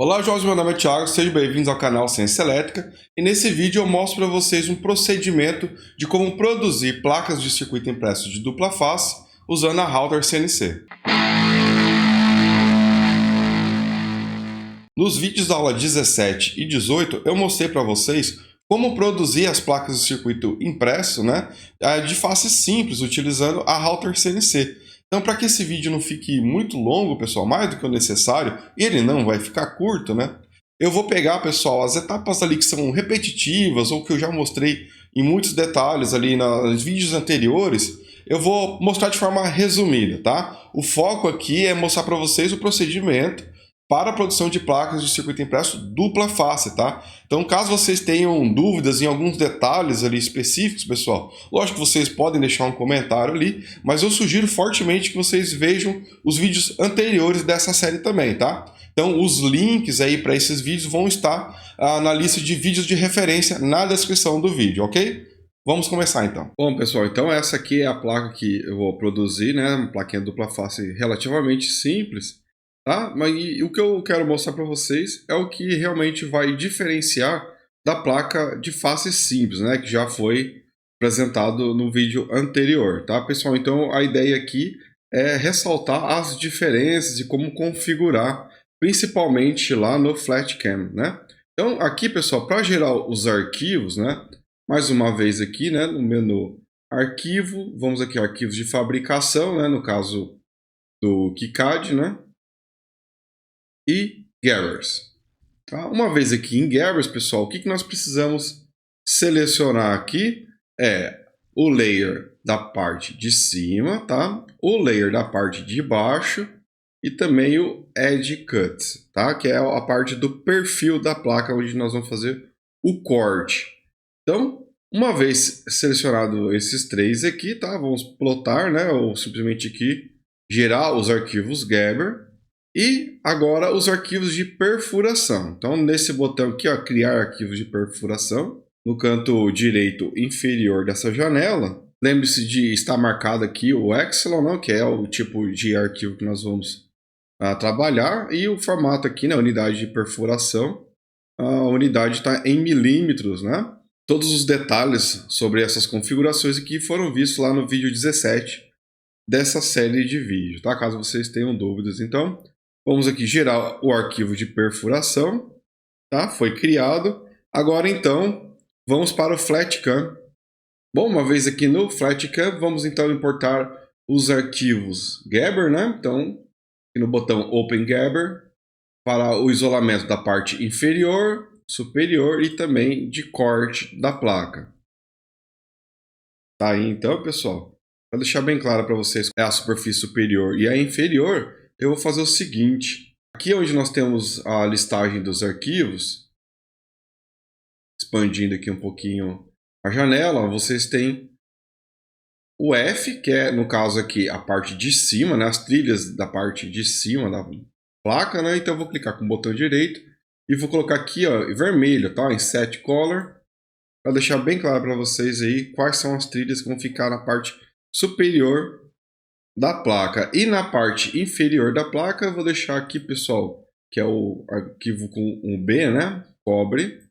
Olá, Jorge, meu nome é Thiago, sejam bem-vindos ao canal Ciência Elétrica e nesse vídeo eu mostro para vocês um procedimento de como produzir placas de circuito impresso de dupla face usando a Halter CNC. Nos vídeos da aula 17 e 18 eu mostrei para vocês como produzir as placas de circuito impresso, de face simples utilizando a Halter CNC. Então, para que esse vídeo não fique muito longo, pessoal, mais do que o necessário, e ele não vai ficar curto, eu vou pegar, pessoal, as etapas ali que são repetitivas ou que eu já mostrei em muitos detalhes ali nos vídeos anteriores, eu vou mostrar de forma resumida, tá? O foco aqui é mostrar para vocês o procedimento para a produção de placas de circuito impresso dupla face, tá? Então, caso vocês tenham dúvidas em alguns detalhes ali específicos, pessoal, lógico que vocês podem deixar um comentário ali, mas eu sugiro fortemente que vocês vejam os vídeos anteriores dessa série também, tá? Então, os links aí para esses vídeos vão estar na lista de vídeos de referência na descrição do vídeo, ok? Vamos começar então. Bom, pessoal, então essa aqui é a placa que eu vou produzir, uma plaquinha dupla face relativamente simples. Tá? Mas o que eu quero mostrar para vocês é o que realmente vai diferenciar da placa de face simples, que já foi apresentado no vídeo anterior, tá, pessoal? Então a ideia aqui é ressaltar as diferenças e como configurar, principalmente lá no FlatCam, Então aqui, pessoal, para gerar os arquivos, mais uma vez aqui, no menu arquivo, vamos aqui arquivos de fabricação, no caso do KiCad, e Garrers. Tá? Uma vez aqui em Garrers, pessoal, o que nós precisamos selecionar aqui é o layer da parte de cima, tá? O layer da parte de baixo e também o Edge Cut, tá? Que é a parte do perfil da placa onde nós vamos fazer o corte. Então, uma vez selecionado esses três aqui, tá? Vamos plotar, ou simplesmente aqui gerar os arquivos Gerber. E agora os arquivos de perfuração. Então, nesse botão aqui, criar arquivos de perfuração, no canto direito inferior dessa janela, lembre-se de estar marcado aqui o Epsilon, que é o tipo de arquivo que nós vamos trabalhar, e o formato aqui na unidade de perfuração, a unidade está em milímetros, Todos os detalhes sobre essas configurações aqui foram vistos lá no vídeo 17 dessa série de vídeos, tá? Caso vocês tenham dúvidas, então, vamos aqui gerar o arquivo de perfuração, tá? Foi criado. Agora, então, vamos para o FlatCam. Bom, uma vez aqui no FlatCam, vamos então importar os arquivos Gerber, Então, aqui no botão Open Gerber, para o isolamento da parte inferior, superior e também de corte da placa. Tá aí, então, pessoal. Para deixar bem claro para vocês a superfície superior e a inferior, eu vou fazer o seguinte. Aqui onde nós temos a listagem dos arquivos, expandindo aqui um pouquinho a janela, vocês têm o F, que é, no caso aqui, a parte de cima, as trilhas da parte de cima da placa, Então eu vou clicar com o botão direito e vou colocar aqui, em vermelho, tá? Em Set Color, para deixar bem claro para vocês aí quais são as trilhas que vão ficar na parte superior da placa. E na parte inferior da placa eu vou deixar aqui, pessoal, que é o arquivo com um B, cobre,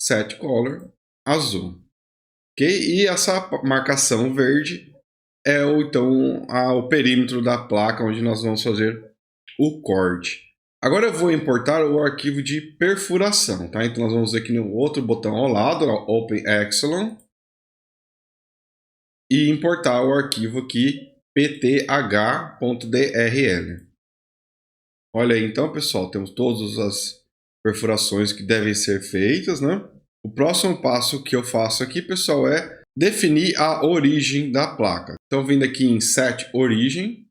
Set Color, azul. Ok? E essa marcação verde é o perímetro da placa onde nós vamos fazer o corte. Agora eu vou importar o arquivo de perfuração, tá? Então nós vamos aqui no outro botão ao lado, Open Epsilon, e importar o arquivo aqui pth.drl. Olha aí, então, pessoal, temos todas as perfurações que devem ser feitas, O próximo passo que eu faço aqui, pessoal, é definir a origem da placa. Então, vindo aqui em Set Origem,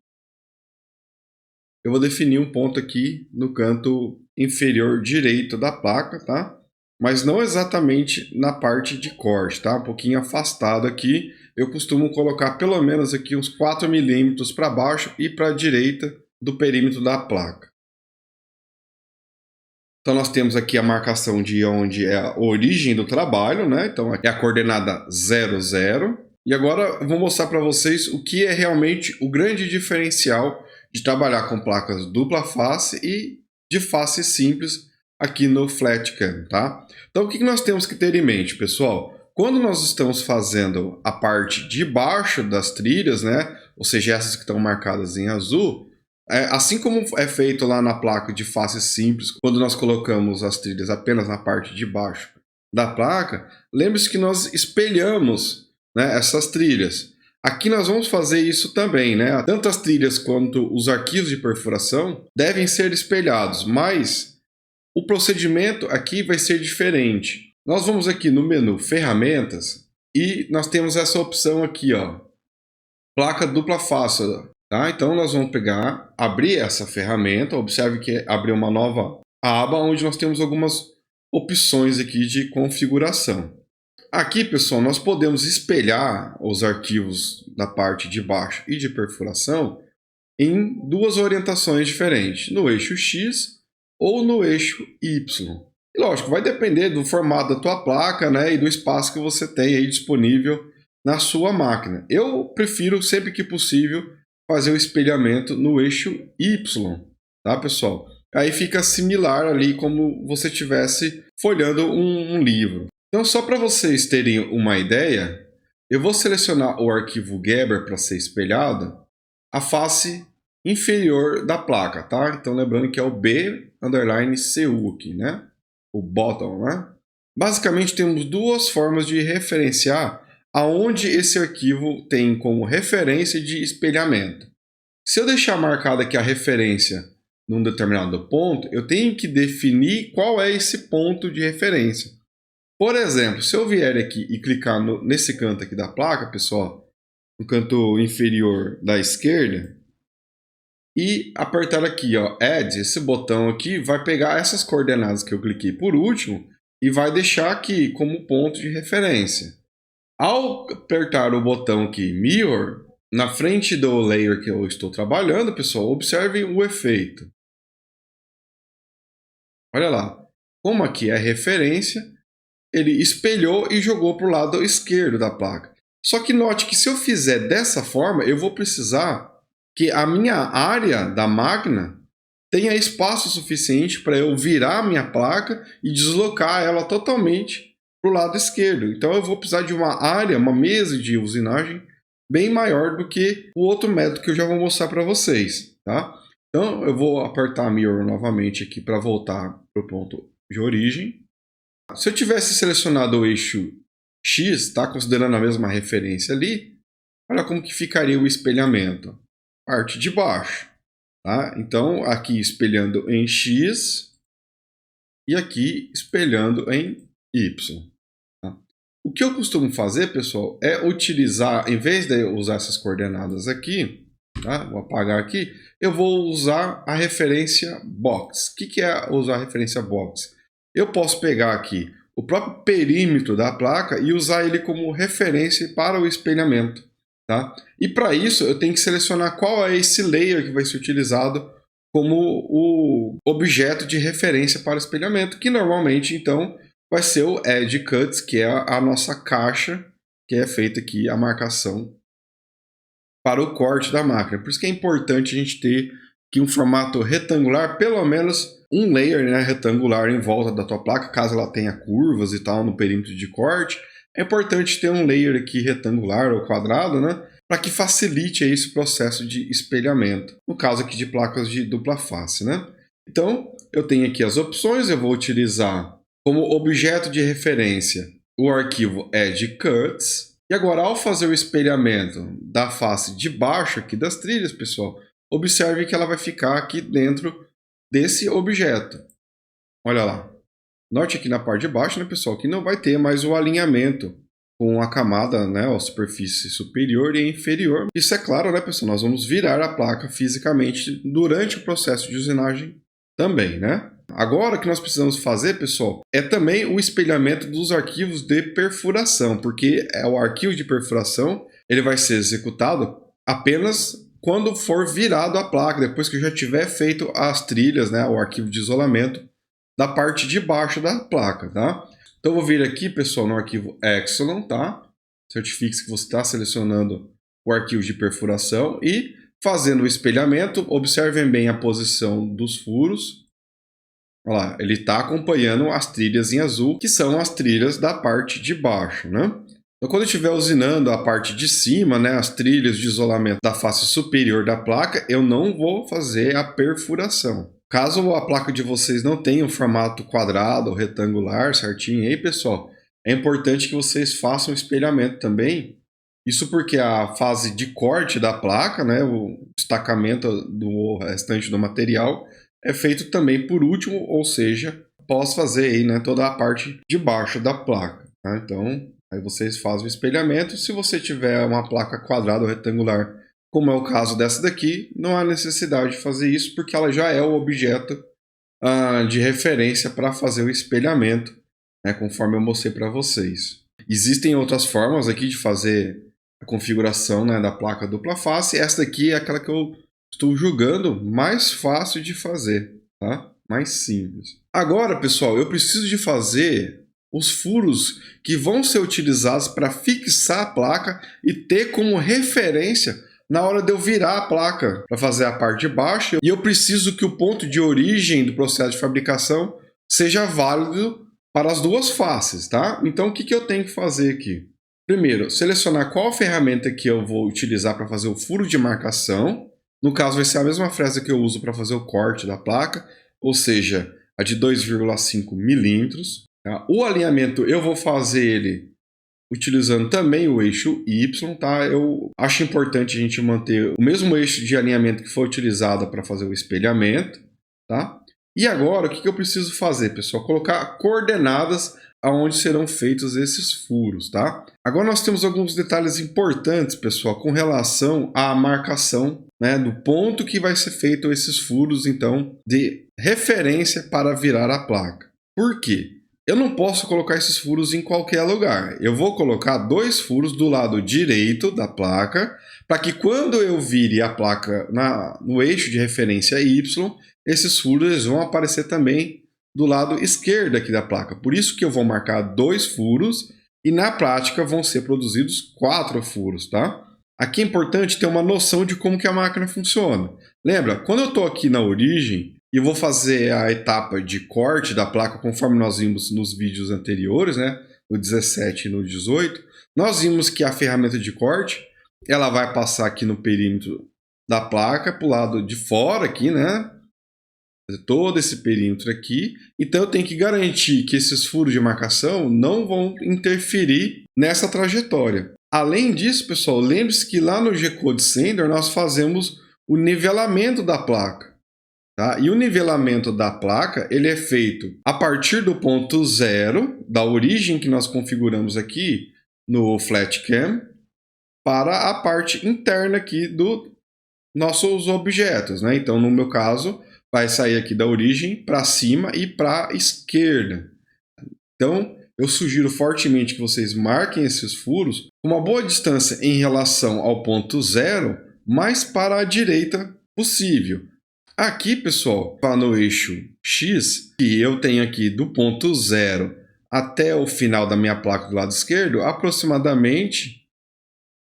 eu vou definir um ponto aqui no canto inferior direito da placa, tá? Mas não exatamente na parte de corte, tá? Um pouquinho afastado aqui. Eu costumo colocar pelo menos aqui uns 4 milímetros para baixo e para a direita do perímetro da placa. Então nós temos aqui a marcação de onde é a origem do trabalho, Então é a coordenada 00. E agora eu vou mostrar para vocês o que é realmente o grande diferencial de trabalhar com placas dupla face e de face simples aqui no FlatCam, tá? Então, o que nós temos que ter em mente, pessoal? Quando nós estamos fazendo a parte de baixo das trilhas, né? Ou seja, essas que estão marcadas em azul, assim como é feito lá na placa de face simples, quando nós colocamos as trilhas apenas na parte de baixo da placa, lembre-se que nós espelhamos, né, essas trilhas. Aqui nós vamos fazer isso também, né? Tanto as trilhas quanto os arquivos de perfuração devem ser espelhados, mas o procedimento aqui vai ser diferente. Nós vamos aqui no menu Ferramentas e nós temos essa opção aqui, ó, placa dupla face, tá? Então nós vamos pegar, abrir essa ferramenta, observe que abriu uma nova aba onde nós temos algumas opções aqui de configuração. Aqui, pessoal, nós podemos espelhar os arquivos da parte de baixo e de perfuração em duas orientações diferentes, no eixo X ou no eixo Y. E lógico, vai depender do formato da tua placa, né, e do espaço que você tem aí disponível na sua máquina. Eu prefiro, sempre que possível, fazer o espelhamento no eixo Y, tá, pessoal? Aí fica similar ali como você estivesse folhando um livro. Então, só para vocês terem uma ideia, eu vou selecionar o arquivo Gerber para ser espelhado, a face inferior da placa, tá? Então, lembrando que é o B_CU aqui, né? O bottom, né? Basicamente, temos duas formas de referenciar aonde esse arquivo tem como referência de espelhamento. Se eu deixar marcada aqui a referência num determinado ponto, eu tenho que definir qual é esse ponto de referência. Por exemplo, se eu vier aqui e clicar nesse canto aqui da placa, pessoal, no canto inferior da esquerda, e apertar aqui, ó, Add, esse botão aqui vai pegar essas coordenadas que eu cliquei por último e vai deixar aqui como ponto de referência. Ao apertar o botão aqui, Mirror, na frente do layer que eu estou trabalhando, pessoal, observe o efeito. Olha lá, como aqui é referência, ele espelhou e jogou para o lado esquerdo da placa. Só que note que se eu fizer dessa forma, eu vou precisar que a minha área da máquina tenha espaço suficiente para eu virar a minha placa e deslocar ela totalmente para o lado esquerdo. Então eu vou precisar de uma área, uma mesa de usinagem bem maior do que o outro método que eu já vou mostrar para vocês, tá? Então eu vou apertar Mirror novamente aqui para voltar para o ponto de origem. Se eu tivesse selecionado o eixo X, tá? Considerando a mesma referência ali, olha como que ficaria o espelhamento. Parte de baixo, tá? Então, aqui espelhando em X e aqui espelhando em Y. Tá? O que eu costumo fazer, pessoal, é utilizar, em vez de eu usar essas coordenadas aqui, tá? Vou apagar aqui, eu vou usar a referência box. O que é usar a referência box? Eu posso pegar aqui o próprio perímetro da placa e usar ele como referência para o espelhamento. Tá? E para isso eu tenho que selecionar qual é esse layer que vai ser utilizado como o objeto de referência para o espelhamento, que normalmente então vai ser o Edge Cuts, que é a nossa caixa que é feita aqui a marcação para o corte da máquina. Por isso que é importante a gente ter aqui um formato retangular, pelo menos um layer, né, retangular em volta da tua placa, caso ela tenha curvas e tal no perímetro de corte. É importante ter um layer aqui retangular ou quadrado, né, para que facilite aí esse processo de espelhamento, no caso aqui de placas de dupla face, né. Então, eu tenho aqui as opções, eu vou utilizar como objeto de referência o arquivo Edge Cuts, e agora ao fazer o espelhamento da face de baixo aqui das trilhas, pessoal, observe que ela vai ficar aqui dentro desse objeto. Olha lá. Note aqui na parte de baixo, né, pessoal, que não vai ter mais o alinhamento com a camada, né, a superfície superior e inferior. Isso é claro, né, pessoal, nós vamos virar a placa fisicamente durante o processo de usinagem também, né? Agora, o que nós precisamos fazer, pessoal, é também o espelhamento dos arquivos de perfuração, porque o arquivo de perfuração ele vai ser executado apenas quando for virado a placa, depois que eu já tiver feito as trilhas, né, o arquivo de isolamento da parte de baixo da placa, tá? Então, eu vou vir aqui, pessoal, no arquivo Epsilon, tá? Certifique-se que você está selecionando o arquivo de perfuração e Fazendo o espelhamento, observem bem a posição dos furos. Olha lá, ele está acompanhando as trilhas em azul, que são as trilhas da parte de baixo, né? Então, quando eu estiver usinando a parte de cima, né, as trilhas de isolamento da face superior da placa, eu não vou fazer a perfuração. Caso a placa de vocês não tenha um formato quadrado ou retangular certinho aí, pessoal, é importante que vocês façam o espelhamento também. Isso porque a fase de corte da placa, né, o destacamento do restante do material, é feito também por último, ou seja, após fazer aí, né, toda a parte de baixo da placa. Tá? Então, aí vocês fazem o espelhamento. Se você tiver uma placa quadrada ou retangular, como é o caso dessa daqui, não há necessidade de fazer isso, porque ela já é o objeto de referência para fazer o espelhamento, né, conforme eu mostrei para vocês. Existem outras formas aqui de fazer a configuração, né, da placa dupla face. Essa daqui é aquela que eu estou julgando mais fácil de fazer, tá? Mais simples. Agora, pessoal, eu preciso de fazer os furos que vão ser utilizados para fixar a placa e ter como referência na hora de eu virar a placa para fazer a parte de baixo. E eu preciso que o ponto de origem do processo de fabricação seja válido para as duas faces, tá? Então, o que eu tenho que fazer aqui? Primeiro, selecionar qual ferramenta que eu vou utilizar para fazer o furo de marcação. No caso, vai ser a mesma fresa que eu uso para fazer o corte da placa, ou seja, a de 2,5 milímetros. Tá? O alinhamento eu vou fazer ele utilizando também o eixo Y. Tá? Eu acho importante a gente manter o mesmo eixo de alinhamento que foi utilizado para fazer o espelhamento. Tá? E agora, o que eu preciso fazer, pessoal? Colocar coordenadas aonde serão feitos esses furos, tá? Agora nós temos alguns detalhes importantes, pessoal, com relação à marcação, né, do ponto que vai ser feito esses furos, então, de referência para virar a placa. Por quê? Eu não posso colocar esses furos em qualquer lugar. Eu vou colocar 2 furos do lado direito da placa, para que quando eu vire a placa no eixo de referência Y, esses furos vão aparecer também do lado esquerdo aqui da placa. Por isso que eu vou marcar 2 furos e na prática vão ser produzidos 4 furos, tá? Aqui é importante ter uma noção de como que a máquina funciona. Lembra, quando eu estou aqui na origem e vou fazer a etapa de corte da placa, conforme nós vimos nos vídeos anteriores, né? No 17 e no 18, nós vimos que a ferramenta de corte, ela vai passar aqui no perímetro da placa, para o lado de fora aqui, né? Todo esse perímetro aqui. Então eu tenho que garantir que esses furos de marcação não vão interferir nessa trajetória. Além disso, pessoal, lembre-se que lá no G-Code Sender nós fazemos o nivelamento da placa. Tá? E o nivelamento da placa ele é feito a partir do ponto 0, da origem que nós configuramos aqui no FlatCam, para a parte interna aqui dos nossos objetos. Né? Então, no meu caso, vai sair aqui da origem para cima e para a esquerda. Então, eu sugiro fortemente que vocês marquem esses furos com uma boa distância em relação ao ponto 0, mais para a direita possível. Aqui, pessoal, está no eixo X, que eu tenho aqui do ponto 0 até o final da minha placa do lado esquerdo, aproximadamente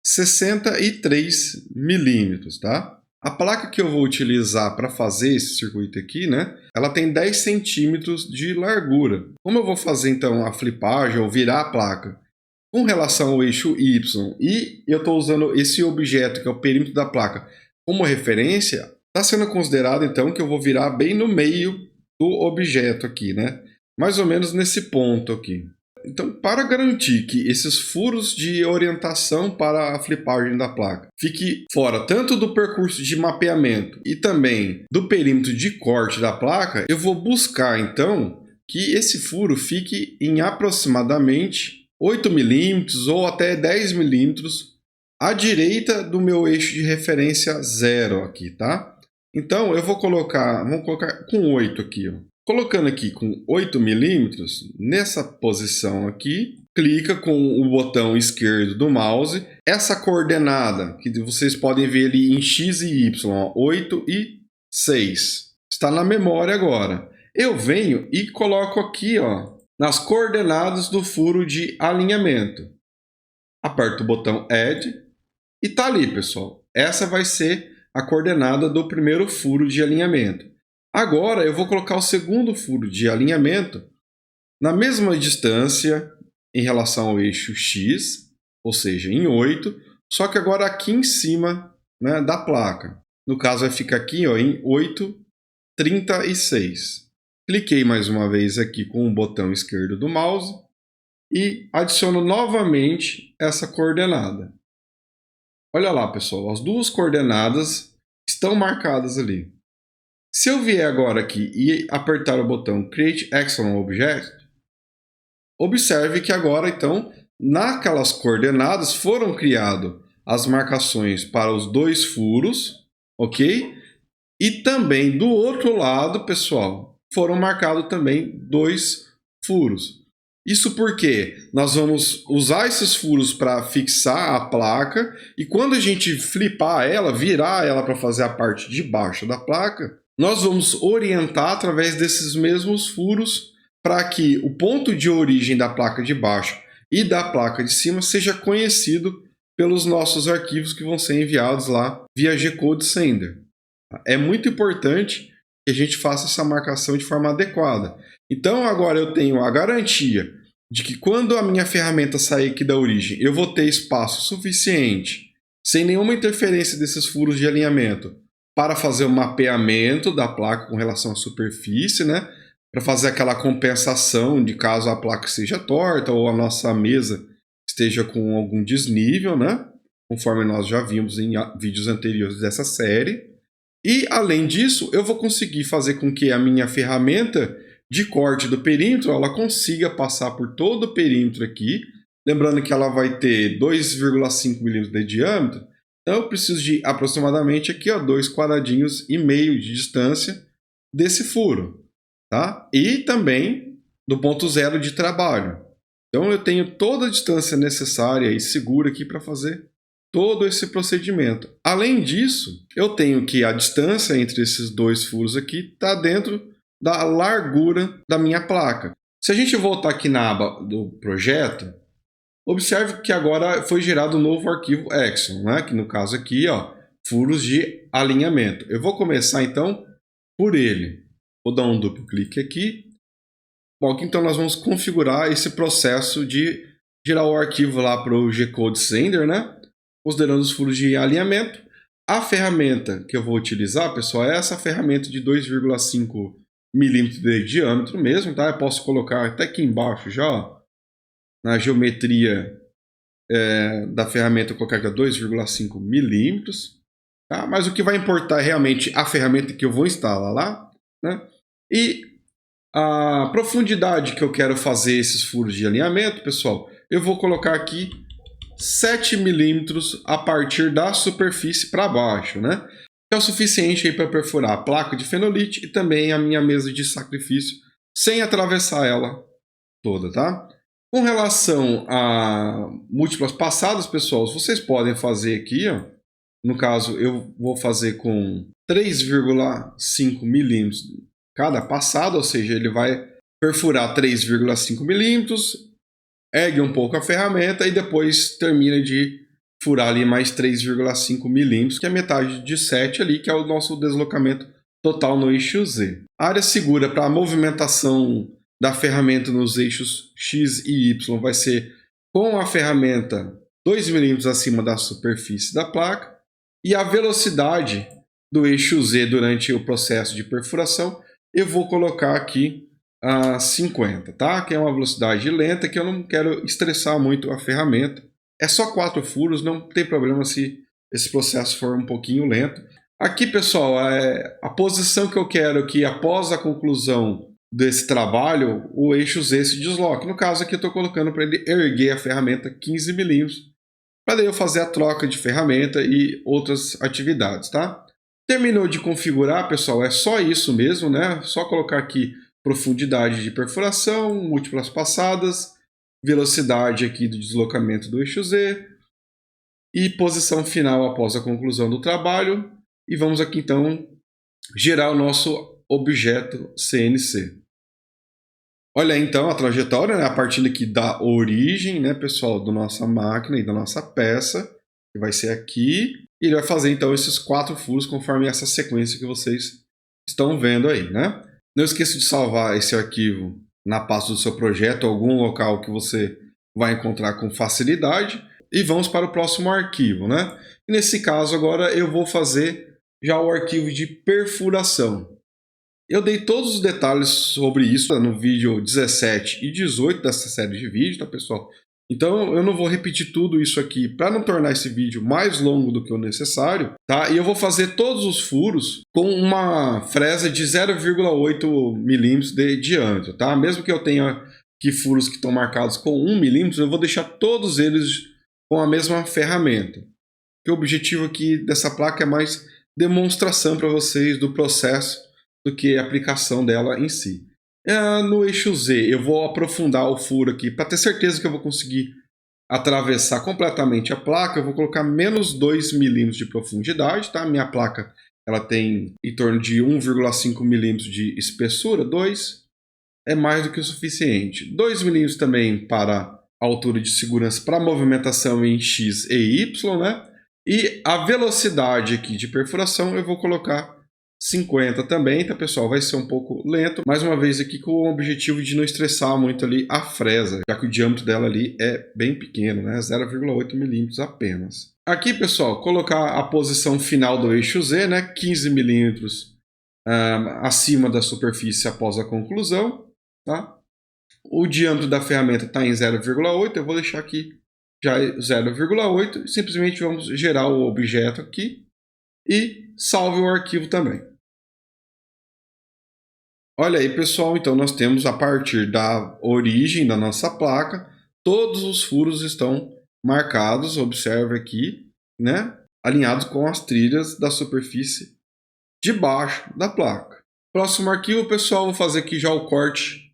63 milímetros, tá? A placa que eu vou utilizar para fazer esse circuito aqui, né? Ela tem 10 centímetros de largura. Como eu vou fazer então a flipagem ou virar a placa com relação ao eixo Y e eu estou usando esse objeto que é o perímetro da placa como referência, está sendo considerado então que eu vou virar bem no meio do objeto aqui, né? Mais ou menos nesse ponto aqui. Então, para garantir que esses furos de orientação para a flipagem da placa fique fora tanto do percurso de mapeamento e também do perímetro de corte da placa, eu vou buscar então que esse furo fique em aproximadamente 8 milímetros ou até 10 milímetros à direita do meu eixo de referência 0 aqui, tá? Então, vamos colocar com 8 aqui, ó. Colocando aqui com 8 milímetros, nessa posição aqui, clica com o botão esquerdo do mouse. Essa coordenada, que vocês podem ver ali em X e Y, ó, 8 e 6. Está na memória agora. Eu venho e coloco aqui, ó, nas coordenadas do furo de alinhamento. Aperto o botão Add e tá ali, pessoal. Essa vai ser a coordenada do primeiro furo de alinhamento. Agora eu vou colocar o segundo furo de alinhamento na mesma distância em relação ao eixo X, ou seja, em 8, só que agora aqui em cima, né, da placa. No caso vai ficar aqui, ó, em 8,36. Cliquei mais uma vez aqui com o botão esquerdo do mouse e adiciono novamente essa coordenada. Olha lá, pessoal, as duas coordenadas estão marcadas ali. Se eu vier agora aqui e apertar o botão Create Action Object, observe que agora, então, naquelas coordenadas foram criadas as marcações para os dois furos, ok? E também do outro lado, pessoal, foram marcados também dois furos. Isso porque nós vamos usar esses furos para fixar a placa e quando a gente flipar ela, virar ela para fazer a parte de baixo da placa, nós vamos orientar através desses mesmos furos para que o ponto de origem da placa de baixo e da placa de cima seja conhecido pelos nossos arquivos que vão ser enviados lá via G-Code Sender. É muito importante que a gente faça essa marcação de forma adequada. Então agora eu tenho a garantia de que quando a minha ferramenta sair aqui da origem, eu vou ter espaço suficiente, sem nenhuma interferência desses furos de alinhamento, para fazer o mapeamento da placa com relação à superfície, né? Para fazer aquela compensação de caso a placa seja torta ou a nossa mesa esteja com algum desnível, né? Conforme nós já vimos em vídeos anteriores dessa série. E, além disso, eu vou conseguir fazer com que a minha ferramenta de corte do perímetro ela consiga passar por todo o perímetro aqui. Lembrando que ela vai ter 2,5 milímetros de diâmetro. Então, eu preciso de aproximadamente aqui, ó, 2,5 quadradinhos de distância desse furo. Tá? E também do ponto zero de trabalho. Então, eu tenho toda a distância necessária e segura aqui para fazer todo esse procedimento. Além disso, eu tenho que a distância entre esses dois furos aqui está dentro da largura da minha placa. Se a gente voltar aqui na aba do projeto, observe que agora foi gerado um novo arquivo Action, né? Que no caso aqui, ó, furos de alinhamento. Eu vou começar então por ele. Vou dar um duplo clique aqui. Bom, aqui então nós vamos configurar esse processo de gerar o arquivo lá para o G-Code Sender, né? Considerando os furos de alinhamento. A ferramenta que eu vou utilizar, pessoal, é essa ferramenta de 2,5 milímetros de diâmetro mesmo, tá? Eu posso colocar até aqui embaixo já, ó, na geometria da ferramenta, eu colocar aqui 2,5 milímetros, tá? Mas o que vai importar é realmente a ferramenta que eu vou instalar lá, né? E a profundidade que eu quero fazer esses furos de alinhamento, pessoal, eu vou colocar aqui 7 milímetros a partir da superfície para baixo, né? É o suficiente para perfurar a placa de fenolite e também a minha mesa de sacrifício sem atravessar ela toda, tá? Com relação a múltiplas passadas, pessoal, vocês podem fazer aqui, ó. No caso, eu vou fazer com 3,5 milímetros cada passada, ou seja, ele vai perfurar 3,5 milímetros, ergue um pouco a ferramenta e depois termina de furar ali mais 3,5 milímetros, que é metade de 7 ali, que é o nosso deslocamento total no eixo Z. A área segura para a movimentação da ferramenta nos eixos X e Y vai ser com a ferramenta 2 milímetros acima da superfície da placa e a velocidade do eixo Z durante o processo de perfuração eu vou colocar aqui a 50, tá? Que é uma velocidade lenta que eu não quero estressar muito a ferramenta. É só 4 furos, não tem problema se esse processo for um pouquinho lento. Aqui, pessoal, a posição que eu quero que após a conclusão desse trabalho, o eixo Z se desloque. No caso aqui eu estou colocando para ele erguer a ferramenta 15 milímetros, para daí eu fazer a troca de ferramenta e outras atividades, tá? Terminou de configurar, pessoal, é só isso mesmo, né? Só colocar aqui profundidade de perfuração, múltiplas passadas, velocidade aqui do deslocamento do eixo Z e posição final após a conclusão do trabalho. E vamos aqui então gerar o nosso objeto CNC. Olha então a trajetória, né? A partir aqui da origem, né, pessoal, da nossa máquina e da nossa peça. que vai ser aqui, e ele vai fazer então esses 4 furos conforme essa sequência que vocês estão vendo aí, né? Não esqueça de salvar esse arquivo na pasta do seu projeto, algum local que você vai encontrar com facilidade. E vamos para o próximo arquivo, né? E nesse caso agora eu vou fazer já o arquivo de perfuração. Eu dei todos os detalhes sobre isso no vídeo 17 e 18 dessa série de vídeos, tá, pessoal? Então eu não vou repetir tudo isso aqui para não tornar esse vídeo mais longo do que o necessário, tá? E eu vou fazer todos os furos com uma fresa de 0,8 milímetros de diâmetro, tá? Mesmo que eu tenha aqui furos que estão marcados com 1 milímetro, eu vou deixar todos eles com a mesma ferramenta. Porque o objetivo aqui dessa placa é mais demonstração para vocês do processo do que a aplicação dela em si. No eixo Z, eu vou aprofundar o furo aqui para ter certeza que eu vou conseguir atravessar completamente a placa. Eu vou colocar menos 2 milímetros de profundidade, tá? Minha placa ela tem em torno de 1,5 milímetros de espessura, 2 é mais do que o suficiente. 2 milímetros também para a altura de segurança para movimentação em X e Y, né? E a velocidade aqui de perfuração eu vou colocar 50 também, tá, pessoal? Vai ser um pouco lento, mais uma vez aqui com o objetivo de não estressar muito ali a fresa, já que o diâmetro dela ali é bem pequeno, né? 0,8 milímetros apenas. Aqui, pessoal, colocar a posição final do eixo Z, né? 15 milímetros acima da superfície após a conclusão, tá? O diâmetro da ferramenta está em 0,8, eu vou deixar aqui já 0,8, simplesmente vamos gerar o objeto aqui e salve o arquivo também. Olha aí, pessoal, então nós temos a partir da origem da nossa placa, todos os furos estão marcados, observe aqui, né? Alinhados com as trilhas da superfície de baixo da placa. Próximo arquivo, pessoal, vou fazer aqui já o corte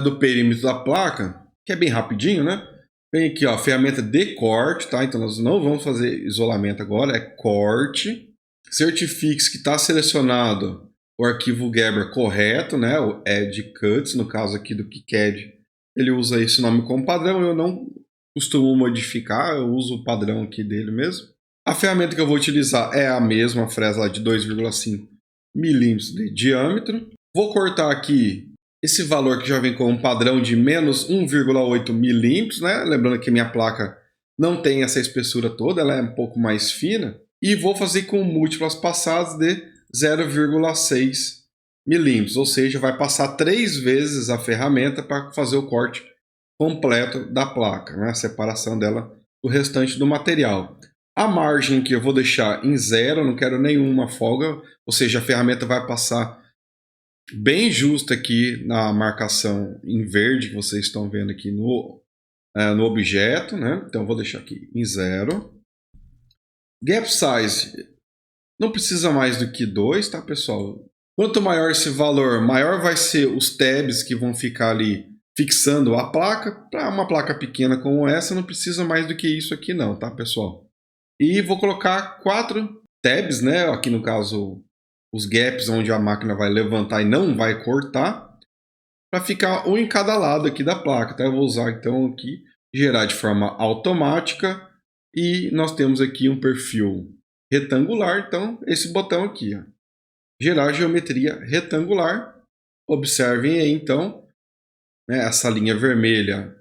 do perímetro da placa, que é bem rapidinho, né? Vem aqui, ó, ferramenta de corte, tá? Então nós não vamos fazer isolamento agora, é corte. Certifique-se que está selecionado o arquivo Gerber correto, né? O Add Cuts, no caso aqui do KiCad, ele usa esse nome como padrão, eu não costumo modificar, eu uso o padrão aqui dele mesmo. A ferramenta que eu vou utilizar é a mesma fresa lá de 2,5 milímetros de diâmetro. Vou cortar aqui esse valor que já vem com um padrão de menos 1,8 milímetros, né? Lembrando que minha placa não tem essa espessura toda, ela é um pouco mais fina. E vou fazer com múltiplas passadas de 0,6 milímetros, ou seja, vai passar 3 vezes a ferramenta para fazer o corte completo da placa, né? A separação dela do restante do material. A margem que eu vou deixar em 0, não quero nenhuma folga, ou seja, a ferramenta vai passar bem justa aqui na marcação em verde que vocês estão vendo aqui no objeto, né? Então eu vou deixar aqui em 0. Gap size não precisa mais do que 2, tá, pessoal? Quanto maior esse valor, maior vai ser os tabs que vão ficar ali fixando a placa. Para uma placa pequena como essa, não precisa mais do que isso aqui não, tá, pessoal? E vou colocar 4 tabs, né? Aqui no caso, os gaps onde a máquina vai levantar e não vai cortar, para ficar um em cada lado aqui da placa, tá? Eu vou usar então aqui, gerar de forma automática, e nós temos aqui um perfil retangular, então esse botão aqui, ó, gerar geometria retangular. Observem aí então, né, essa linha vermelha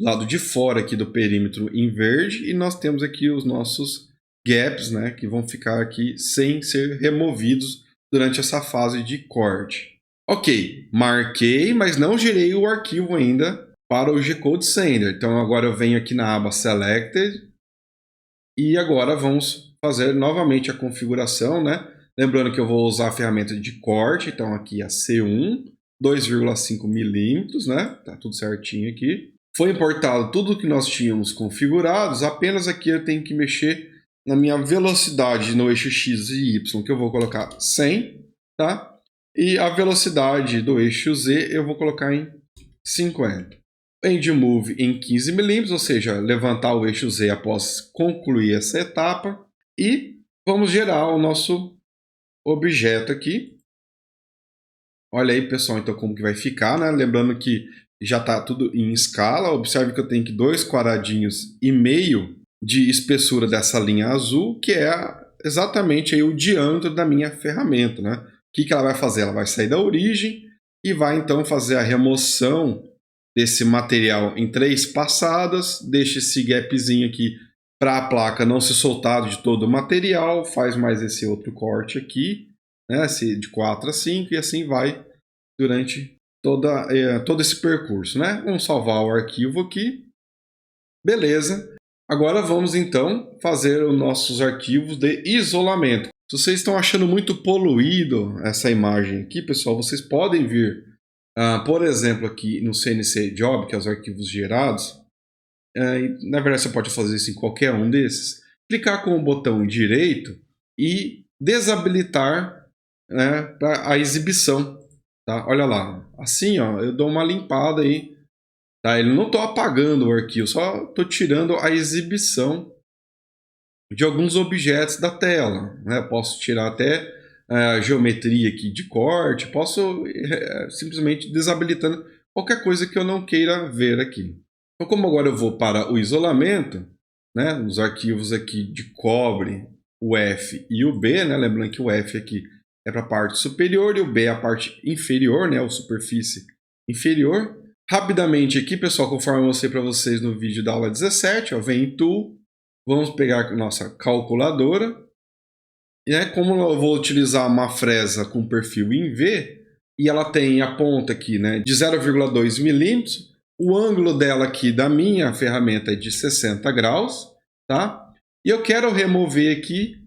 lado de fora aqui do perímetro em verde, e nós temos aqui os nossos gaps, né, que vão ficar aqui sem ser removidos durante essa fase de corte. Ok, marquei, mas não gerei o arquivo ainda para o G-Code Sender. Então agora eu venho aqui na aba Selected e agora vamos fazer novamente a configuração, né? Lembrando que eu vou usar a ferramenta de corte, então aqui a C1, 2,5 milímetros, né? Tá tudo certinho aqui. Foi importado tudo que nós tínhamos configurados, apenas aqui eu tenho que mexer na minha velocidade no eixo X e Y, que eu vou colocar 100, tá? E a velocidade do eixo Z eu vou colocar em 50. End Move em 15 milímetros, ou seja, levantar o eixo Z após concluir essa etapa. E vamos gerar o nosso objeto aqui. Olha aí, pessoal, então como que vai ficar, né? Lembrando que já está tudo em escala. Observe que eu tenho aqui 2 quadradinhos e meio de espessura dessa linha azul, que é exatamente aí o diâmetro da minha ferramenta, né? O que ela vai fazer? Ela vai sair da origem e vai então fazer a remoção desse material em 3 passadas, deixa esse gapzinho aqui para a placa não se soltar de todo o material, faz mais esse outro corte aqui, né? De 4 a 5 e assim vai durante todo esse percurso, né? Vamos salvar o arquivo aqui. Beleza. Agora vamos então fazer os nossos arquivos de isolamento. Se vocês estão achando muito poluído essa imagem aqui, pessoal, vocês podem vir, por exemplo, aqui no CNC Job, que é os arquivos gerados. E, na verdade, você pode fazer isso em qualquer um desses. Clicar com o botão direito e desabilitar, né, para a exibição. Tá? Olha lá. Assim, ó, eu dou uma limpada aí. Tá? Eu não estou apagando o arquivo, só estou tirando a exibição de alguns objetos da tela. Né? Posso tirar até a geometria aqui de corte, posso simplesmente desabilitando qualquer coisa que eu não queira ver aqui. Então, como agora eu vou para o isolamento, né? Os arquivos aqui de cobre, o F e o B, né? Lembrando que o F aqui é para a parte superior e o B é a parte inferior, né? A superfície inferior. Rapidamente aqui, pessoal, conforme eu mostrei para vocês no vídeo da aula 17, ó, vem em Tool, vamos pegar a nossa calculadora. E como eu vou utilizar uma fresa com perfil em V, e ela tem a ponta aqui, né, de 0,2 milímetros, o ângulo dela aqui da minha ferramenta é de 60 graus, tá? E eu quero remover aqui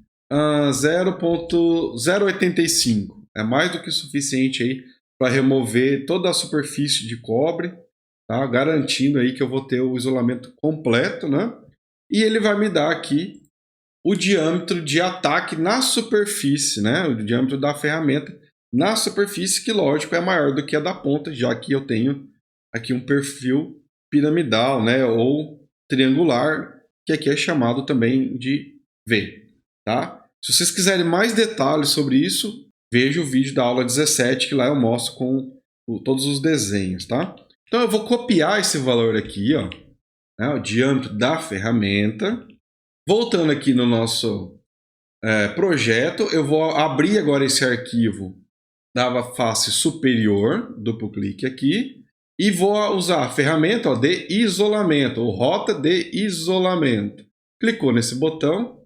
0,085. É mais do que suficiente aí para remover toda a superfície de cobre, tá? Garantindo aí que eu vou ter o isolamento completo, né? E ele vai me dar aqui o diâmetro de ataque na superfície, né? O diâmetro da ferramenta na superfície, que lógico é maior do que a da ponta, já que eu tenho aqui um perfil piramidal, né? Ou triangular, que aqui é chamado também de V, tá? Se vocês quiserem mais detalhes sobre isso, veja o vídeo da aula 17, que lá eu mostro com todos os desenhos, tá? Então eu vou copiar esse valor aqui, ó, né? O diâmetro da ferramenta. Voltando aqui no nosso projeto, eu vou abrir agora esse arquivo da face superior, duplo clique aqui, e vou usar a ferramenta de isolamento, ou rota de isolamento. Clicou nesse botão.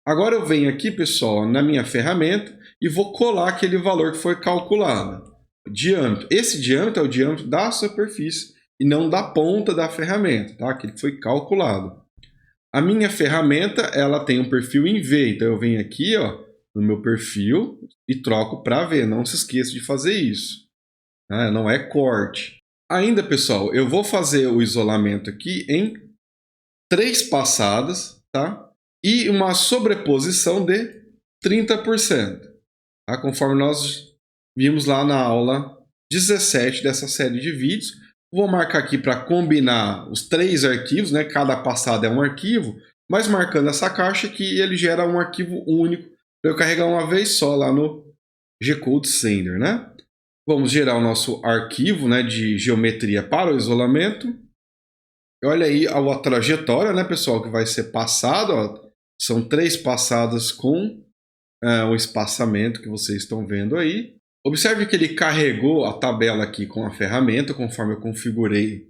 Agora eu venho aqui, pessoal, na minha ferramenta e vou colar aquele valor que foi calculado. Diâmetro. Esse diâmetro é o diâmetro da superfície e não da ponta da ferramenta, tá? Aquele que foi calculado. A minha ferramenta, ela tem um perfil em V, então eu venho aqui, ó, no meu perfil e troco para V. Não se esqueça de fazer isso, né? Não é corte. Ainda, pessoal, eu vou fazer o isolamento aqui em 3 passadas, tá? E uma sobreposição de 30%, tá? Conforme nós vimos lá na aula 17 dessa série de vídeos. Vou marcar aqui para combinar os 3 arquivos, né? Cada passada é um arquivo, mas marcando essa caixa que ele gera um arquivo único para eu carregar uma vez só lá no G-Code Sender, né? Vamos gerar o nosso arquivo, né, de geometria para o isolamento. Olha aí a trajetória, né, pessoal, que vai ser passado. Ó, são 3 passadas com o espaçamento que vocês estão vendo aí. Observe que ele carregou a tabela aqui com a ferramenta, conforme eu configurei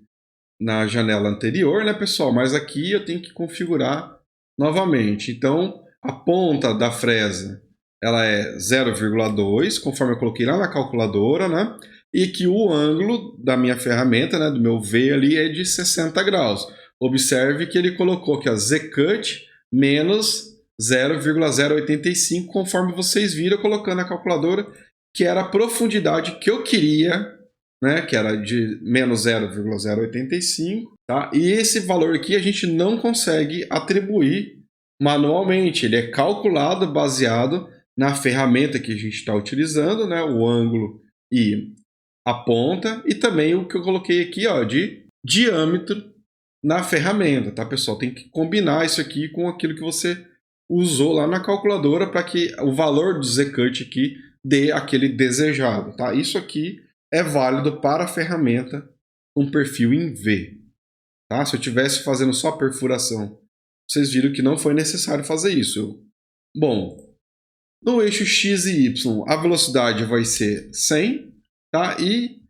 na janela anterior, né, pessoal? Mas aqui eu tenho que configurar novamente. Então, a ponta da fresa ela é 0,2, conforme eu coloquei lá na calculadora, né? E que o ângulo da minha ferramenta, né, do meu V ali, é de 60 graus. Observe que ele colocou aqui a Z-Cut menos 0,085, conforme vocês viram colocando a calculadora, que era a profundidade que eu queria, né, que era de menos 0,085, tá? E esse valor aqui a gente não consegue atribuir manualmente, ele é calculado baseado na ferramenta que a gente está utilizando, né, o ângulo e a ponta, e também o que eu coloquei aqui, ó, de diâmetro na ferramenta, tá, pessoal? Tem que combinar isso aqui com aquilo que você usou lá na calculadora para que o valor do Z-Cut aqui dê aquele desejado, tá? Isso aqui é válido para a ferramenta com perfil em V, tá? Se eu estivesse fazendo só perfuração vocês viram que não foi necessário fazer isso. Bom, no eixo X e Y, a velocidade vai ser 100, tá? E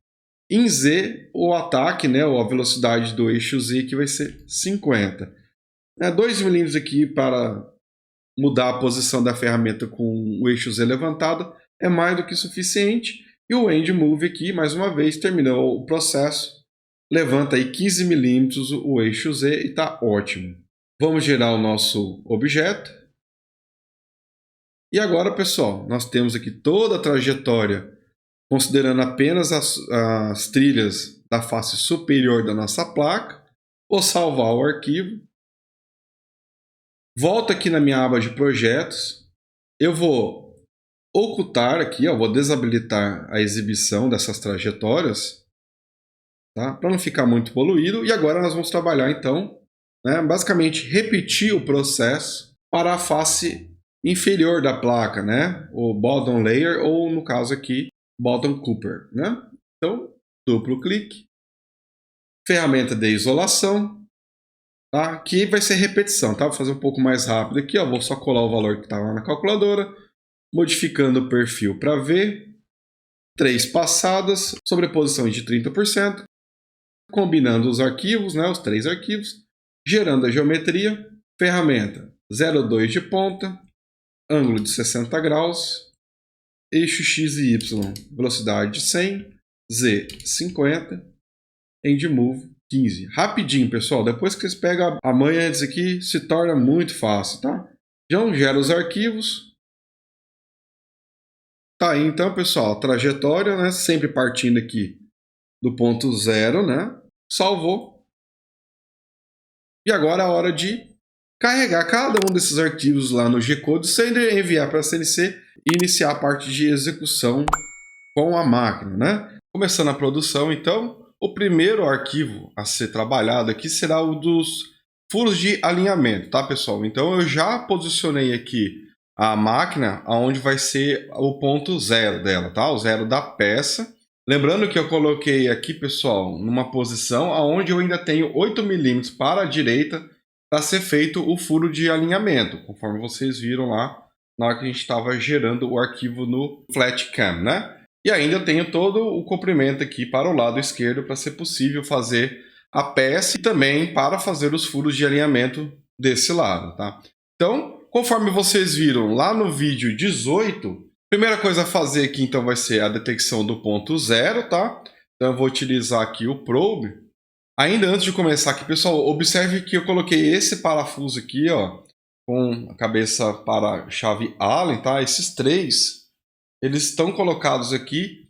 em Z, o ataque, né, ou a velocidade do eixo Z, que vai ser 50. 2 milímetros aqui para mudar a posição da ferramenta com o eixo Z levantado é mais do que suficiente. E o End Move aqui, mais uma vez, terminou o processo. Levanta aí 15 milímetros o eixo Z e está ótimo. Vamos gerar o nosso objeto. E agora, pessoal, nós temos aqui toda a trajetória, considerando apenas as trilhas da face superior da nossa placa. Vou salvar o arquivo. Volto aqui na minha aba de projetos. Eu vou ocultar aqui, vou desabilitar a exibição dessas trajetórias, tá? Para não ficar muito poluído. E agora nós vamos trabalhar, então, né, basicamente repetir o processo para a face inferior da placa, né? O bottom layer, ou no caso aqui, bottom Cooper, né? Então, duplo clique, ferramenta de isolação, tá? Aqui vai ser repetição, tá? Vou fazer um pouco mais rápido aqui, vou só colar o valor que está lá na calculadora, modificando o perfil para V, 3 passadas, sobreposição de 30%, combinando os arquivos, né? Os 3 arquivos, gerando a geometria, ferramenta 0,2 de ponta, ângulo de 60 graus, eixo X e Y, velocidade de 100, Z 50, End Move 15. Rapidinho, pessoal. Depois que vocês pegam a manha disso aqui, se torna muito fácil, tá? Já gera os arquivos. Tá aí, então, pessoal, a trajetória, né? Sempre partindo aqui do ponto 0, né? Salvou. E agora é a hora de carregar cada um desses arquivos lá no G-Code, sem enviar para a CNC e iniciar a parte de execução com a máquina, né? Começando a produção, então, o primeiro arquivo a ser trabalhado aqui será o dos furos de alinhamento, tá, pessoal? Então, eu já posicionei aqui a máquina aonde vai ser o ponto 0 dela, tá? O 0 da peça. Lembrando que eu coloquei aqui, pessoal, numa posição aonde eu ainda tenho 8 milímetros para a direita para ser feito o furo de alinhamento, conforme vocês viram lá na hora que a gente estava gerando o arquivo no FlatCam, né? E ainda tenho todo o comprimento aqui para o lado esquerdo para ser possível fazer a peça e também para fazer os furos de alinhamento desse lado, tá? Então, conforme vocês viram lá no vídeo 18, a primeira coisa a fazer aqui então vai ser a detecção do ponto 0, tá? Então eu vou utilizar aqui o probe. Ainda antes de começar aqui, pessoal, observe que eu coloquei esse parafuso aqui, com a cabeça para a chave Allen, tá? Esses 3, eles estão colocados aqui,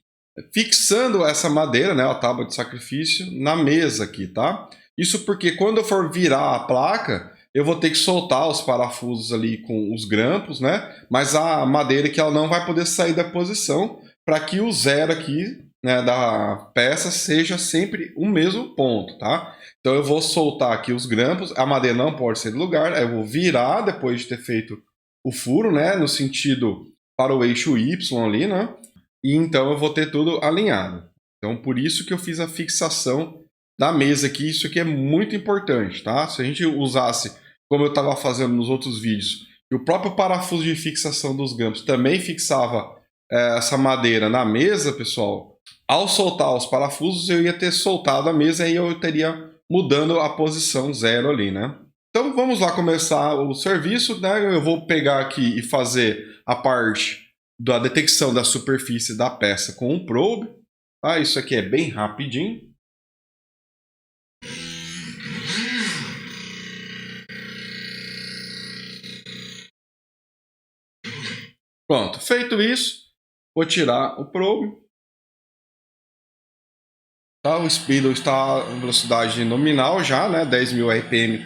fixando essa madeira, né, a tábua de sacrifício, na mesa aqui, tá? Isso porque quando eu for virar a placa, eu vou ter que soltar os parafusos ali com os grampos, né? Mas a madeira que ela não vai poder sair da posição para que o 0 aqui, né, da peça seja sempre o mesmo ponto, tá? Então eu vou soltar aqui os grampos, a madeira não pode sair do lugar, aí eu vou virar depois de ter feito o furo, né, no sentido para o eixo Y ali, né? E então eu vou ter tudo alinhado. Então por isso que eu fiz a fixação da mesa aqui, isso aqui é muito importante, tá? Se a gente usasse, como eu estava fazendo nos outros vídeos, e o próprio parafuso de fixação dos grampos também fixava essa madeira na mesa, pessoal, ao soltar os parafusos eu ia ter soltado a mesa e eu teria mudando a posição 0 ali, né? Então vamos lá começar o serviço, né? Eu vou pegar aqui e fazer a parte da detecção da superfície da peça com um probe, tá? Isso aqui é bem rapidinho. Pronto, feito isso, vou tirar o probe. Tá? O speedo está em velocidade nominal já, né? 10.000 RPM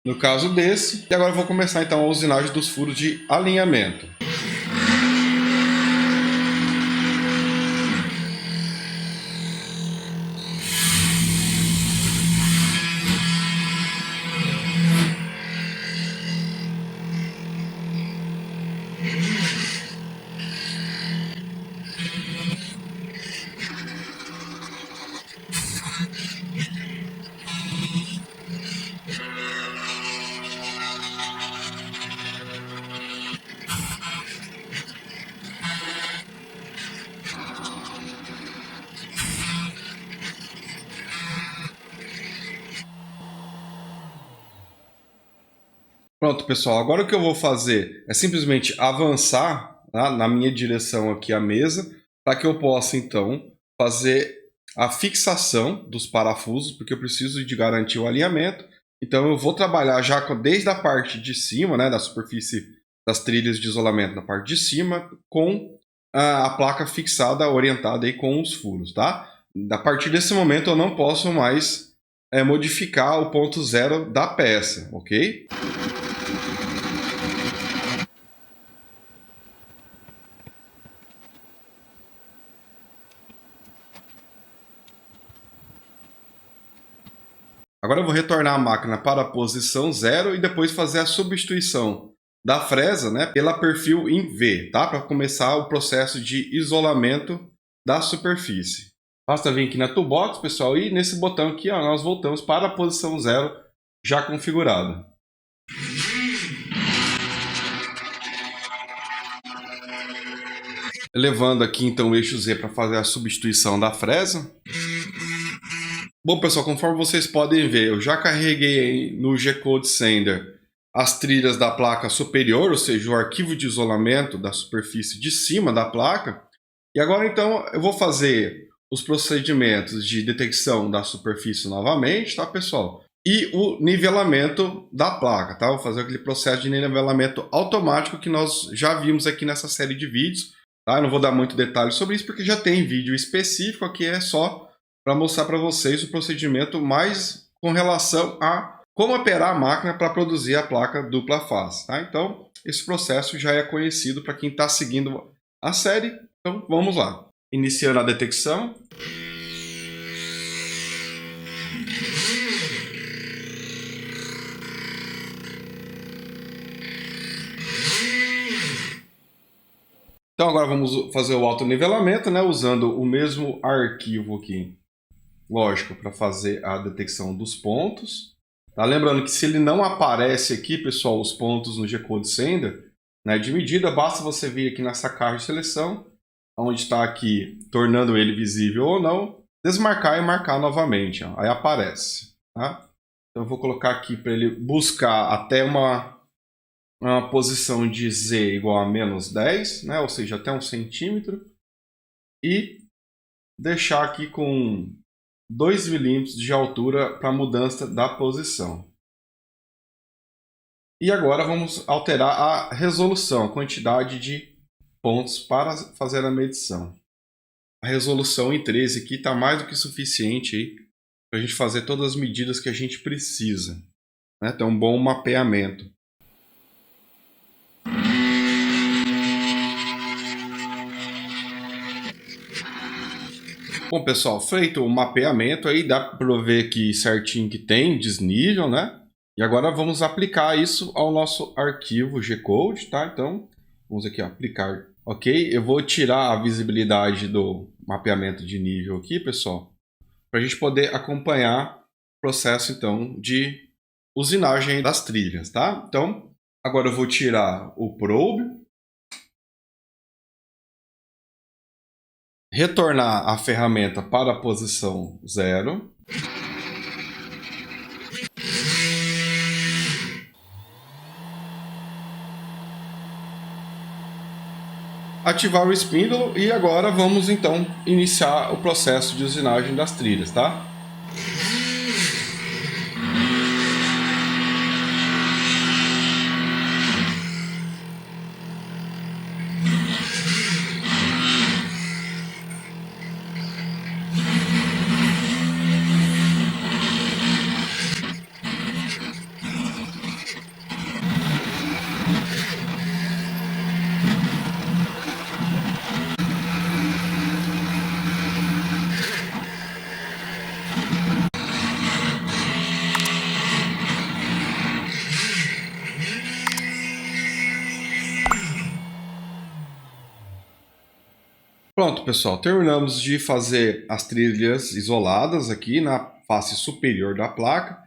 no caso desse. E agora eu vou começar então a usinagem dos furos de alinhamento. Pronto, pessoal. Agora o que eu vou fazer é simplesmente avançar, tá, na minha direção aqui a mesa, para que eu possa então fazer a fixação dos parafusos, porque eu preciso de garantir o alinhamento. Então eu vou trabalhar já desde a parte de cima, né, da superfície das trilhas de isolamento na parte de cima, com a placa fixada, orientada aí com os furos, tá? A partir desse momento eu não posso mais modificar o ponto zero da peça, ok? Agora eu vou retornar a máquina para a posição 0 e depois fazer a substituição da fresa, né, pela perfil em V, tá? Para começar o processo de isolamento da superfície. Basta vir aqui na Toolbox, pessoal, e nesse botão aqui, ó, nós voltamos para a posição 0 já configurada. Levando aqui então o eixo Z para fazer a substituição da fresa. Bom, pessoal, conforme vocês podem ver, eu já carreguei no G-Code Sender as trilhas da placa superior, ou seja, o arquivo de isolamento da superfície de cima da placa. E agora, então, eu vou fazer os procedimentos de detecção da superfície novamente, tá, pessoal? E o nivelamento da placa, tá? Vou fazer aquele processo de nivelamento automático que nós já vimos aqui nessa série de vídeos, tá? Eu não vou dar muito detalhe sobre isso, porque já tem vídeo específico aqui, é só para mostrar para vocês o procedimento mais com relação a como operar a máquina para produzir a placa dupla face. Tá? Então, esse processo já é conhecido para quem está seguindo a série. Então, vamos lá. Iniciando a detecção. Então, agora vamos fazer o autonivelamento, né, usando o mesmo arquivo aqui. Lógico, para fazer a detecção dos pontos. Tá? Lembrando que se ele não aparece aqui, pessoal, os pontos no G-Code Sender, né, de medida, basta você vir aqui nessa caixa de seleção, onde está aqui, tornando ele visível ou não, desmarcar e marcar novamente. Ó, aí aparece. Tá? Então eu vou colocar aqui para ele buscar até uma posição de Z igual a menos 10, né, ou seja, até 1 centímetro, e deixar aqui com 2 milímetros de altura para mudança da posição. E agora vamos alterar a resolução, a quantidade de pontos para fazer a medição. A resolução em 13 aqui está mais do que suficiente para a gente fazer todas as medidas que a gente precisa. Né? Tem um bom mapeamento. Bom, pessoal, feito o mapeamento, aí dá para ver aqui certinho que tem desnível, né? E agora vamos aplicar isso ao nosso arquivo G-Code, tá? Então, vamos aqui, ó, aplicar, ok? Eu vou tirar a visibilidade do mapeamento de nível aqui, pessoal, para a gente poder acompanhar o processo, então, de usinagem das trilhas, tá? Então, agora eu vou tirar o probe, retornar a ferramenta para a posição 0. Ativar o espíndolo e agora vamos então iniciar o processo de usinagem das trilhas, tá? Pronto, pessoal, terminamos de fazer as trilhas isoladas aqui na face superior da placa.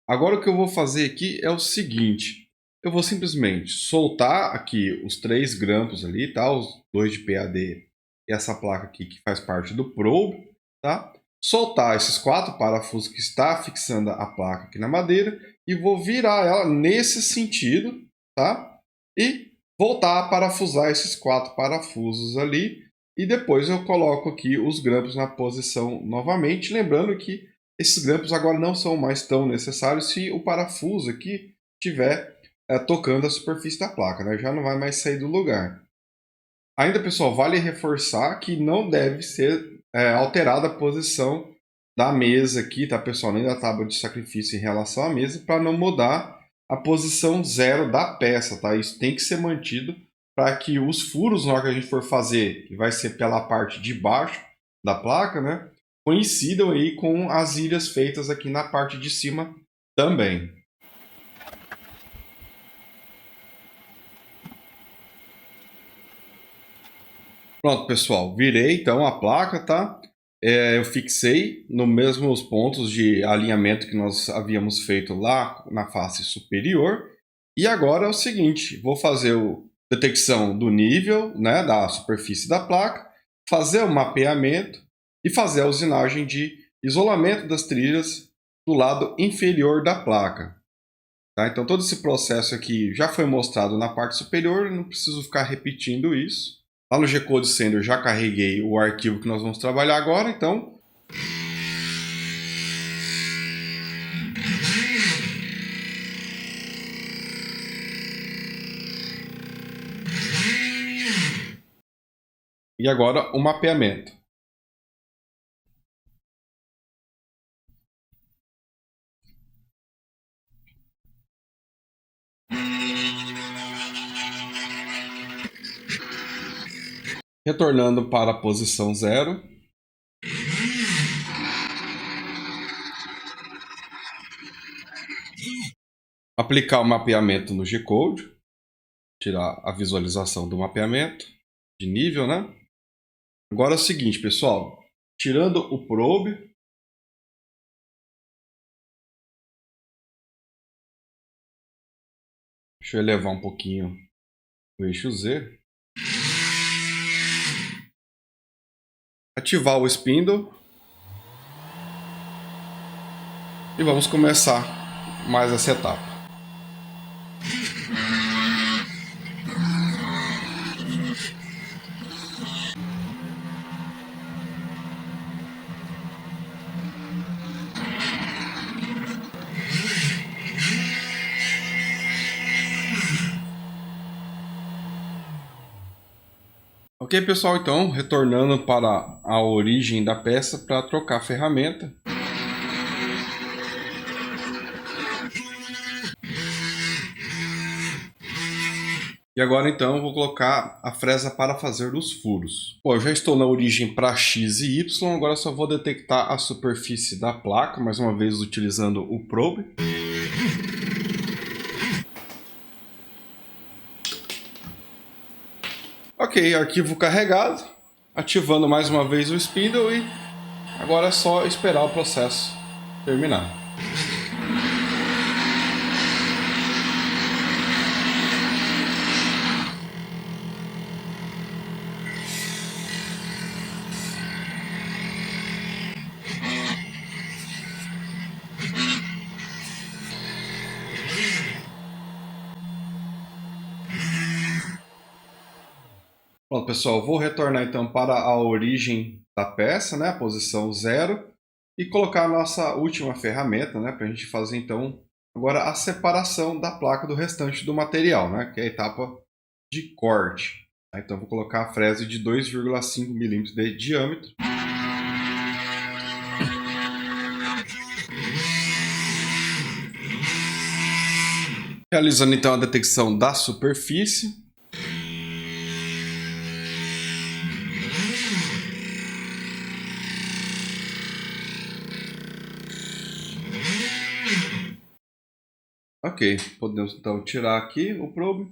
Agora o que eu vou fazer aqui é o seguinte, eu vou simplesmente soltar aqui os 3 grampos ali, tá? Os 2 de PAD e essa placa aqui que faz parte do probe, tá? Soltar esses 4 parafusos que está fixando a placa aqui na madeira e vou virar ela nesse sentido, tá? E voltar a parafusar esses 4 parafusos ali. E depois eu coloco aqui os grampos na posição novamente. Lembrando que esses grampos agora não são mais tão necessários se o parafuso aqui estiver tocando a superfície da placa, né? Já não vai mais sair do lugar. Ainda, pessoal, vale reforçar que não deve ser alterada a posição da mesa aqui, tá, pessoal? Nem da tábua de sacrifício em relação à mesa, para não mudar a posição 0 da peça, tá? Isso tem que ser mantido para que os furos, na hora que a gente for fazer, que vai ser pela parte de baixo da placa, né? Coincidam aí com as ilhas feitas aqui na parte de cima também. Pronto, pessoal, virei então a placa, tá? Eu fixei nos mesmos pontos de alinhamento que nós havíamos feito lá na face superior. E agora é o seguinte, vou fazer a detecção do nível, né, da superfície da placa, fazer o mapeamento e fazer a usinagem de isolamento das trilhas do lado inferior da placa. Tá? Então todo esse processo aqui já foi mostrado na parte superior, não preciso ficar repetindo isso. Lá no G-Code Sender eu já carreguei o arquivo que nós vamos trabalhar agora, então. E agora o mapeamento. Retornando para a posição 0. Aplicar o mapeamento no G-Code. Tirar a visualização do mapeamento de nível, né? Agora é o seguinte, pessoal. Tirando o probe. Deixa eu elevar um pouquinho o eixo Z. Ativar o spindle. E vamos começar mais essa etapa. Ok, pessoal, então, retornando para a origem da peça para trocar a ferramenta. E agora, então, eu vou colocar a fresa para fazer os furos. Bom, eu já estou na origem para X e Y, agora só vou detectar a superfície da placa, mais uma vez utilizando o probe. Ok, arquivo carregado, ativando mais uma vez o spindle e agora é só esperar o processo terminar. Pronto, pessoal, vou retornar então para a origem da peça, né, a posição 0, e colocar a nossa última ferramenta, né, para a gente fazer então agora a separação da placa do restante do material, né, que é a etapa de corte. Então vou colocar a frese de 2,5 milímetros de diâmetro. Realizando então a detecção da superfície. Ok, podemos então tirar aqui o probe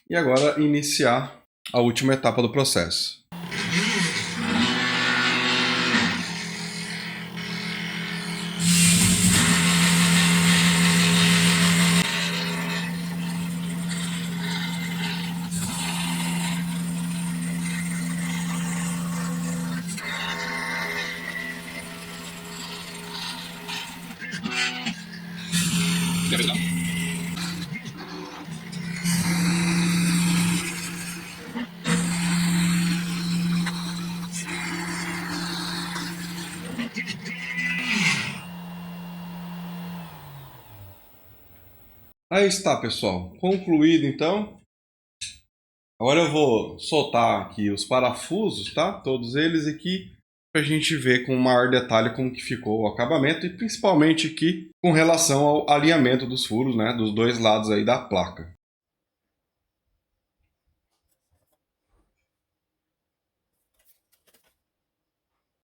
e agora iniciar a última etapa do processo. Aí está, pessoal. Concluído, então. Agora eu vou soltar aqui os parafusos, tá? Todos eles aqui, para a gente ver com maior detalhe como que ficou o acabamento e principalmente aqui com relação ao alinhamento dos furos, né? Dos dois lados aí da placa.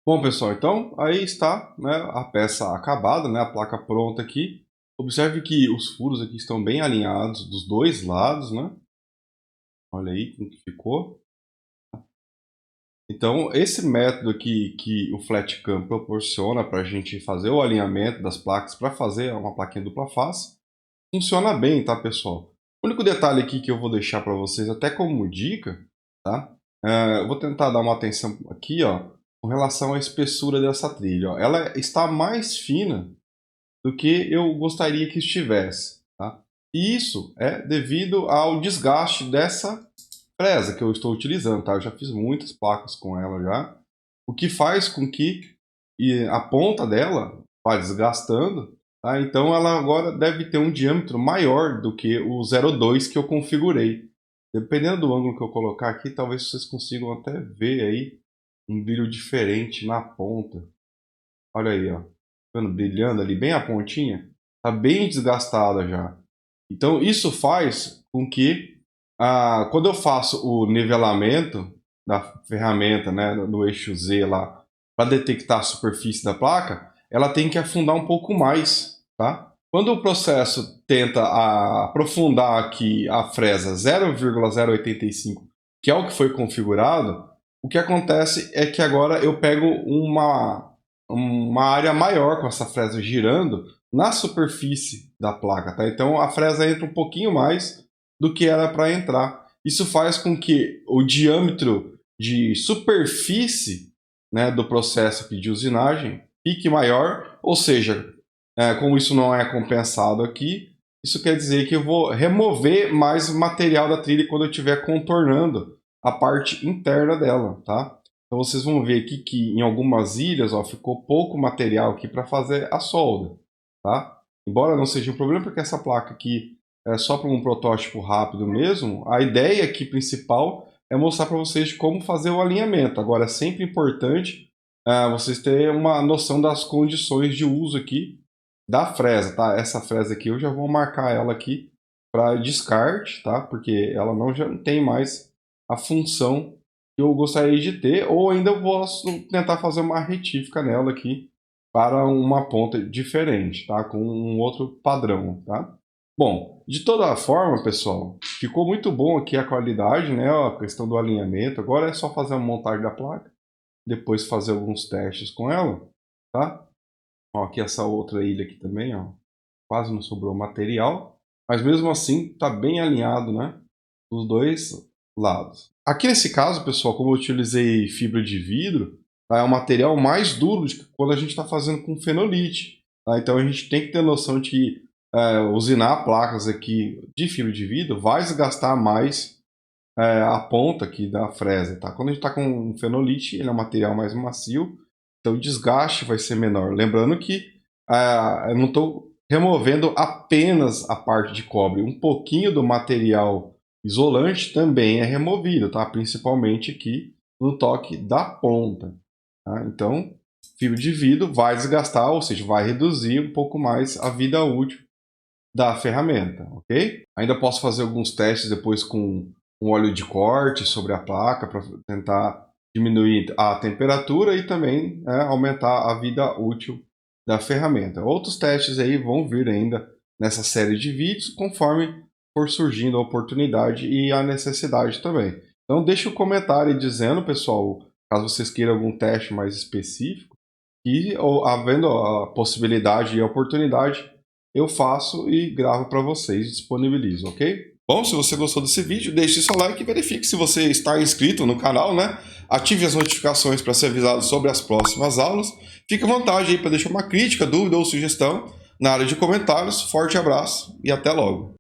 Bom, pessoal, então aí está, né, a peça acabada, né, a placa pronta aqui. Observe que os furos aqui estão bem alinhados dos dois lados, né? Olha aí como que ficou. Então, esse método aqui que o FlatCam proporciona para a gente fazer o alinhamento das placas para fazer uma plaquinha dupla face, funciona bem, tá, pessoal? O único detalhe aqui que eu vou deixar para vocês, até como dica, tá? Eu vou tentar dar uma atenção aqui, ó, com relação à espessura dessa trilha. Ó. Ela está mais fina do que eu gostaria que estivesse, tá? E isso é devido ao desgaste dessa fresa que eu estou utilizando, tá? Eu já fiz muitas placas com ela já, o que faz com que a ponta dela vá desgastando, tá? Então ela agora deve ter um diâmetro maior do que o 0,2 que eu configurei. Dependendo do ângulo que eu colocar aqui, talvez vocês consigam até ver aí um brilho diferente na ponta. Olha aí, ó. Vendo, brilhando ali bem a pontinha, tá bem desgastada já. Então isso faz com que quando eu faço o nivelamento da ferramenta, né, no eixo Z lá, para detectar a superfície da placa, ela tem que afundar um pouco mais, tá? Quando o processo tenta aprofundar aqui a fresa 0,085, que é o que foi configurado, o que acontece é que agora eu pego uma área maior com essa fresa girando na superfície da placa, tá? Então a fresa entra um pouquinho mais do que era para entrar. Isso faz com que o diâmetro de superfície, né, do processo aqui de usinagem fique maior, ou seja, como isso não é compensado aqui, isso quer dizer que eu vou remover mais material da trilha quando eu estiver contornando a parte interna dela, tá? Então vocês vão ver aqui que em algumas ilhas, ó, ficou pouco material aqui para fazer a solda, tá? Embora não seja um problema, porque essa placa aqui é só para um protótipo rápido mesmo, a ideia aqui principal é mostrar para vocês como fazer o alinhamento. Agora é sempre importante vocês terem uma noção das condições de uso aqui da fresa, tá? Essa fresa aqui eu já vou marcar ela aqui para descarte, tá? Porque ela já não tem mais a função que eu gostaria de ter, ou ainda posso tentar fazer uma retífica nela aqui para uma ponta diferente, tá? Com um outro padrão, tá? Bom, de toda forma, pessoal, ficou muito bom aqui a qualidade, né? A questão do alinhamento. Agora é só fazer a montagem da placa, depois fazer alguns testes com ela, tá? Ó, aqui essa outra ilha aqui também, ó, quase não sobrou material, mas mesmo assim tá bem alinhado, né? Dos dois lados. Aqui nesse caso, pessoal, como eu utilizei fibra de vidro, tá? É um material mais duro do que quando a gente está fazendo com fenolite, tá? Então a gente tem que ter noção de que usinar placas aqui de fibra de vidro vai desgastar mais a ponta aqui da fresa, tá? Quando a gente está com fenolite, ele é um material mais macio, então o desgaste vai ser menor. Lembrando que eu não estou removendo apenas a parte de cobre, um pouquinho do material isolante também é removido, tá? Principalmente aqui no toque da ponta, tá? Então, fibra de vidro vai desgastar, ou seja, vai reduzir um pouco mais a vida útil da ferramenta, ok? Ainda posso fazer alguns testes depois com um óleo de corte sobre a placa para tentar diminuir a temperatura e também aumentar a vida útil da ferramenta. Outros testes aí vão vir ainda nessa série de vídeos conforme for surgindo a oportunidade e a necessidade também. Então deixe um comentário aí dizendo, pessoal, caso vocês queiram algum teste mais específico e havendo a possibilidade e a oportunidade, eu faço e gravo para vocês, disponibilizo, ok? Bom, se você gostou desse vídeo, deixe seu like e verifique se você está inscrito no canal, né? Ative as notificações para ser avisado sobre as próximas aulas. Fique à vontade aí para deixar uma crítica, dúvida ou sugestão na área de comentários. Forte abraço e até logo!